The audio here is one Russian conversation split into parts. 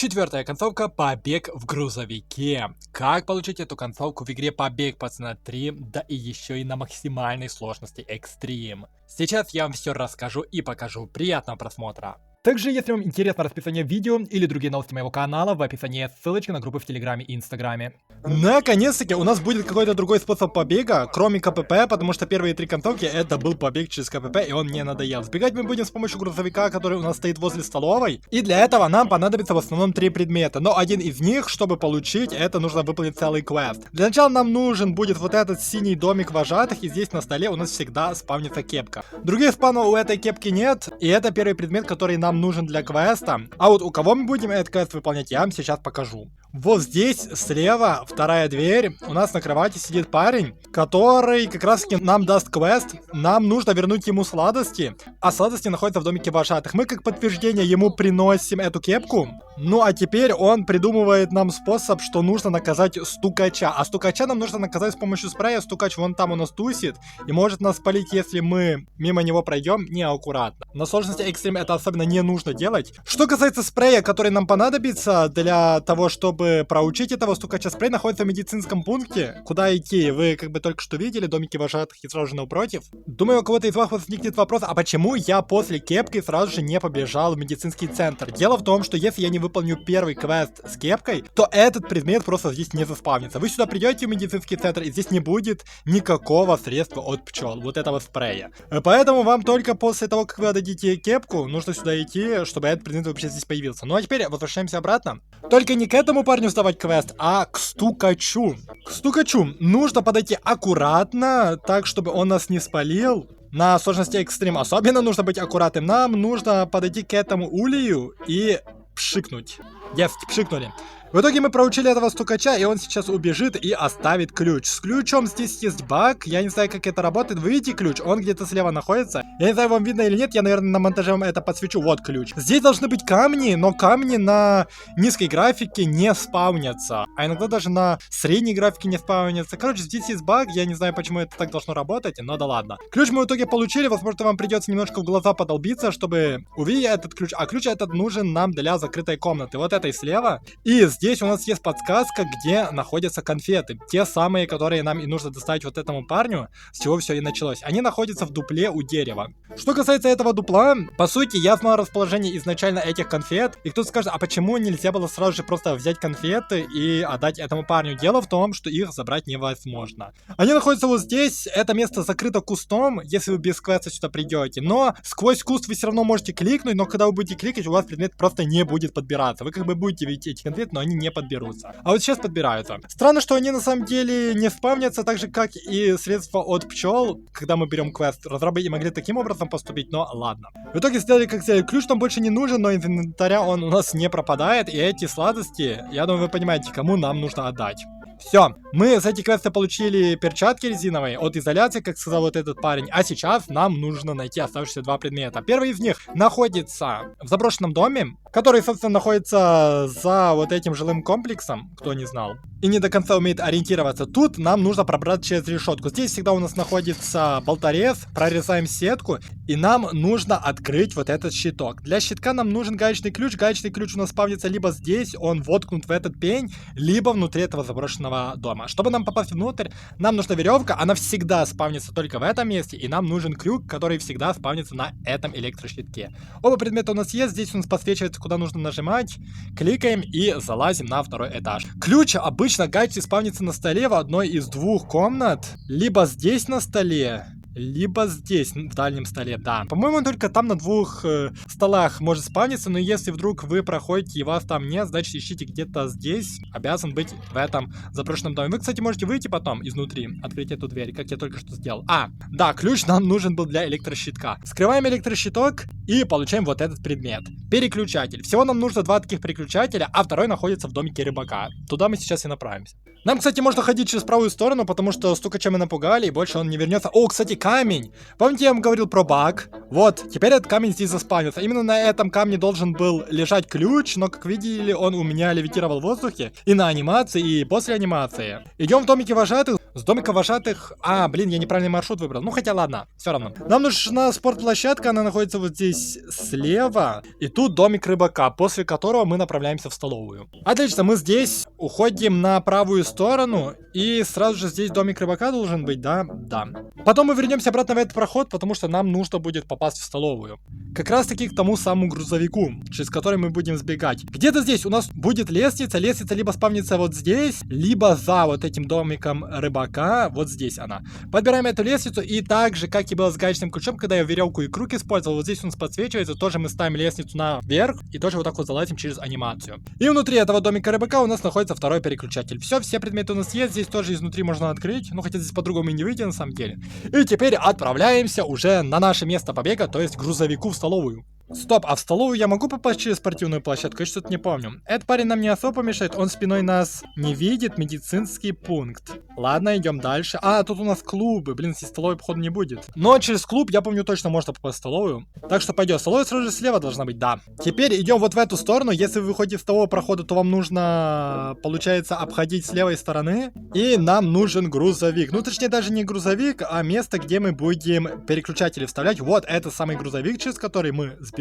Четвертая концовка «Побег в грузовике». Как получить эту концовку в игре «Побег, пацаны 3», да и еще и на максимальной сложности экстрим. Сейчас я вам все расскажу и покажу. Приятного просмотра. Также, если вам интересно расписание видео или другие новости моего канала, в описании есть ссылочка на группы в Телеграме и Инстаграме. Наконец-таки у нас будет какой-то другой способ побега, кроме КПП, потому что первые три концовки это был побег через КПП, и он мне надоел. Сбегать мы будем с помощью грузовика, который у нас стоит возле столовой, и для этого нам понадобится в основном три предмета, но один из них, чтобы получить, это нужно выполнить целый квест. Для начала нам нужен будет вот этот синий домик вожатых, и здесь на столе у нас всегда спавнится кепка. Других спавнов у этой кепки нет, и это первый предмет, который нам нужен для квеста. А вот у кого мы будем этот квест выполнять, я вам сейчас покажу. Вот здесь слева вторая дверь, у нас на кровати сидит парень, который как раз таки нам даст квест. Нам нужно вернуть ему сладости, а сладости находятся в домике вожатых. Мы как подтверждение ему приносим эту кепку. Ну а теперь он придумывает нам способ, что нужно наказать стукача. А стукача нам нужно наказать с помощью спрея. Стукач вон там у нас тусит и может нас спалить, если мы мимо него пройдем неаккуратно. На сложности экстрим это особенно не нужно делать. Что касается спрея, который нам понадобится для того, чтобы проучить этого стукача, спрей находится в медицинском пункте. Куда идти? Вы как бы только что видели домики вожатых и сразу же напротив. Думаю, у кого-то из вас возникнет вопрос, а почему я после кепки сразу же не побежал в медицинский центр? Дело в том, что если я не выполню первый квест с кепкой, то этот предмет просто здесь не заспавнится. Вы сюда придете в медицинский центр, и здесь не будет никакого средства от пчел, вот этого спрея. Поэтому вам только после того, как вы отдадите кепку, нужно сюда идти, чтобы этот предмет вообще здесь появился. Ну а теперь возвращаемся обратно. Только не к этому парню сдавать квест, а к стукачу. К стукачу нужно подойти аккуратно, так, чтобы он нас не спалил. На сложности экстрим особенно нужно быть аккуратным. Нам нужно подойти к этому улею и пшикнуть. Девки, пшикнули. В итоге мы проучили этого стукача, и он сейчас убежит и оставит ключ. С ключом здесь есть баг, я не знаю, как это работает. Вы видите ключ? Он где-то слева находится. Я не знаю, вам видно или нет, я, наверное, на монтаже вам это подсвечу. Вот ключ. Здесь должны быть камни, но камни на низкой графике не спавнятся. А иногда даже на средней графике не спавнятся. Короче, здесь есть баг, я не знаю, почему это так должно работать, но да ладно. Ключ мы в итоге получили, возможно, вам придется немножко в глаза подолбиться, чтобы увидеть этот ключ. А ключ этот нужен нам для закрытой комнаты. Вот этой слева. И здесь у нас есть подсказка, где находятся конфеты. Те самые, которые нам и нужно доставить вот этому парню, с чего все и началось. Они находятся в дупле у дерева. Что касается этого дупла, по сути, я знал расположение изначально этих конфет. И кто-то скажет, а почему нельзя было сразу же просто взять конфеты и отдать этому парню? Дело в том, что их забрать невозможно. Они находятся вот здесь. Это место закрыто кустом, если вы без квеста сюда придете. Но сквозь куст вы все равно можете кликнуть, но когда вы будете кликать, у вас предмет просто не будет подбираться. Вы как бы будете видеть эти конфеты, но они не подберутся. А вот сейчас подбираются. Странно, что они на самом деле не спавнятся, так же как и средства от пчел, когда мы берем квест. Разрабы и могли таким образом поступить, но ладно. В итоге сделали как сделали. Ключ нам больше не нужен, но из инвентаря он у нас не пропадает. И эти сладости, я думаю, вы понимаете, кому нам нужно отдать. Все, мы с этих квеста получили перчатки резиновые от изоляции, как сказал вот этот парень. А сейчас нам нужно найти оставшиеся два предмета. Первый из них находится в заброшенном доме, который, собственно, находится за вот этим жилым комплексом, кто не знал, и не до конца умеет ориентироваться. Тут нам нужно пробраться через решетку. Здесь всегда у нас находится болторез, прорезаем сетку, и нам нужно открыть вот этот щиток. Для щитка нам нужен гаечный ключ. Гаечный ключ у нас спавнится либо здесь, он воткнут в этот пень, либо внутри этого заброшенного дома. Чтобы нам попасть внутрь, нам нужна веревка, она всегда спавнится только в этом месте, и нам нужен крюк, который всегда спавнится на этом электрощитке. Оба предмета у нас есть, здесь у нас подсвечивается, куда нужно нажимать, кликаем и залазим на второй этаж. Ключ обычно гаечный спавнится на столе в одной из двух комнат, либо здесь на столе, либо здесь, в дальнем столе, да. По-моему, он только там на двух столах может спавниться, но если вдруг вы проходите и вас там нет, значит ищите где-то здесь. Обязан быть в этом заброшенном доме. Вы, кстати, можете выйти потом изнутри, открыть эту дверь, как я только что сделал. Да, ключ нам нужен был для электрощитка. Скрываем электрощиток и получаем вот этот предмет. Переключатель. Всего нам нужно два таких переключателя, а второй находится в домике рыбака. Туда мы сейчас и направимся. Нам, кстати, можно ходить через правую сторону, потому что стукача мы напугали, и больше он не вернется. О, кстати, камень. Помните, я вам говорил про баг? Вот, теперь этот камень здесь заспавнился. Именно на этом камне должен был лежать ключ, но, как видели, он у меня левитировал в воздухе. И на анимации, и после анимации. Идем в домике вожатых. С домика вожатых... А, блин, я неправильный маршрут выбрал. Ну, хотя ладно, все равно. Нам нужна спортплощадка, она находится вот здесь слева. И тут домик рыбака, после которого мы направляемся в столовую. Отлично, мы здесь уходим на правую сторону. И сразу же здесь домик рыбака должен быть, да? Да. Потом мы вернемся обратно в этот проход, потому что нам нужно будет попасть в столовую. Как раз таки к тому самому грузовику, через который мы будем сбегать. Где-то здесь у нас будет лестница. Лестница либо спавнится вот здесь, либо за вот этим домиком рыбака. Вот здесь она. Подбираем эту лестницу, и так же, как и было с гаечным ключом, когда я веревку и круг использовал, вот здесь у нас подсвечивается, тоже мы ставим лестницу наверх, и тоже вот так вот залазим через анимацию. И внутри этого домика рыбака у нас находится второй переключатель. Все предметы у нас есть, здесь тоже изнутри можно открыть, ну хотя здесь по-другому и не выйти на самом деле. И теперь отправляемся уже на наше место побега, то есть к грузовику в столовую. Стоп, а в столовую я могу попасть через спортивную площадку? Я что-то не помню. Этот парень нам не особо мешает, он спиной нас не видит. Медицинский пункт. Ладно, идем дальше. А, тут у нас клубы. Блин, здесь столовой, походу, не будет. Но через клуб, я помню, точно можно попасть в столовую. Так что пойдем. Столовая сразу же слева должна быть, да. Теперь идем вот в эту сторону. Если вы выходите с того прохода, то вам нужно, получается, обходить с левой стороны. И нам нужен грузовик. Ну, точнее, даже не грузовик, а место, где мы будем переключатели вставлять. Вот, это самый грузовик, через который мы сбежим.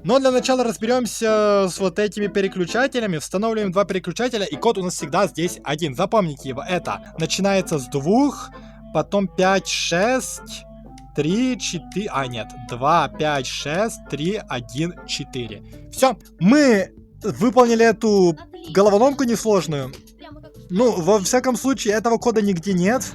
Но для начала разберемся с вот этими переключателями. Устанавливаем два переключателя, и код у нас всегда здесь один. Запомните его. Это начинается с 2, потом 5, 6, 3, 4... А, нет. 2, 5, 6, 3, 1, 4. Все. Мы выполнили эту головоломку несложную. Ну, во всяком случае, этого кода нигде нет.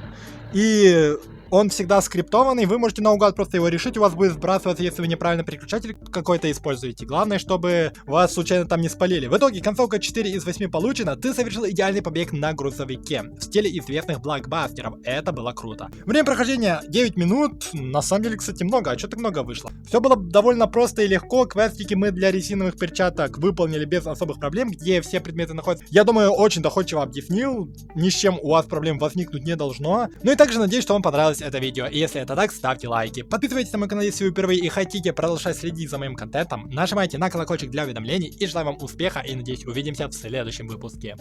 И... он всегда скриптованный, вы можете наугад просто его решить, у вас будет сбрасываться, если вы неправильно переключатель какой-то используете. Главное, чтобы вас случайно там не спалили. В итоге концовка 4 из 8 получена, ты совершил идеальный побег на грузовике в стиле известных блокбастеров. Это было круто. Время прохождения 9 минут, на самом деле, кстати, много, а что так много вышло? Все было довольно просто и легко, квестики мы для резиновых перчаток выполнили без особых проблем, где все предметы находятся. Я думаю, очень доходчиво объяснил, ни с чем у вас проблем возникнуть не должно. Ну и также надеюсь, что вам понравилось это видео, и если это так, ставьте лайки. Подписывайтесь на мой канал, если вы впервые и хотите продолжать следить за моим контентом. Нажимайте на колокольчик для уведомлений, и желаю вам успеха, и надеюсь, увидимся в следующем выпуске.